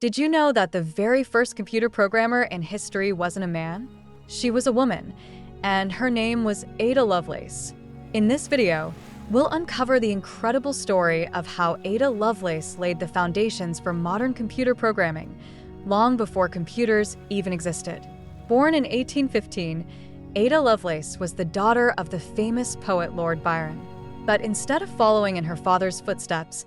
Did you know that the very first computer programmer in history wasn't a man? She was a woman, and her name was Ada Lovelace. In this video, we'll uncover the incredible story of how Ada Lovelace laid the foundations for modern computer programming, long before computers even existed. Born in 1815, Ada Lovelace was the daughter of the famous poet Lord Byron. But instead of following in her father's footsteps,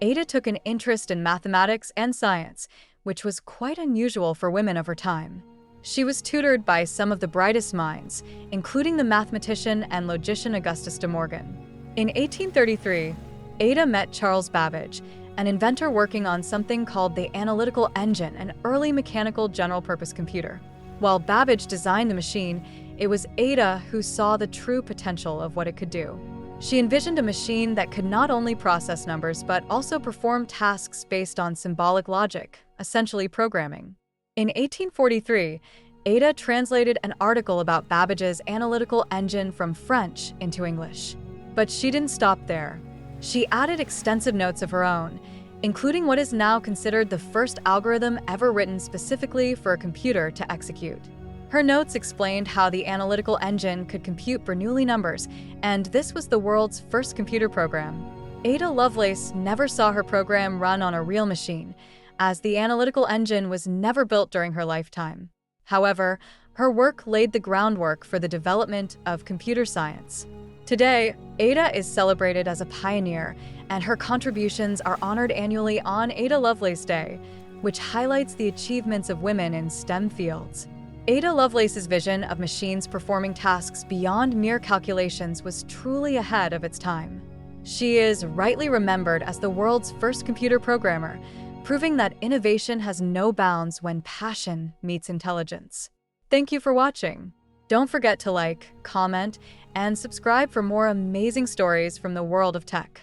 Ada took an interest in mathematics and science, which was quite unusual for women of her time. She was tutored by some of the brightest minds, including the mathematician and logician Augustus de Morgan. In 1833, Ada met Charles Babbage, an inventor working on something called the analytical engine, an early mechanical general-purpose computer. While Babbage designed the machine, it was Ada who saw the true potential of what it could do. She envisioned a machine that could not only process numbers but also perform tasks based on symbolic logic, essentially programming. In 1843, Ada translated an article about Babbage's analytical engine from French into English. But she didn't stop there. She added extensive notes of her own, including what is now considered the first algorithm ever written specifically for a computer to execute. Her notes explained how the analytical engine could compute Bernoulli numbers, and this was the world's first computer program. Ada Lovelace never saw her program run on a real machine, as the analytical engine was never built during her lifetime. However, her work laid the groundwork for the development of computer science. Today, Ada is celebrated as a pioneer, and her contributions are honored annually on Ada Lovelace Day, which highlights the achievements of women in STEM fields. Ada Lovelace's vision of machines performing tasks beyond mere calculations was truly ahead of its time. She is rightly remembered as the world's first computer programmer, proving that innovation has no bounds when passion meets intelligence. Thank you for watching. Don't forget to like, comment, and subscribe for more amazing stories from the world of tech.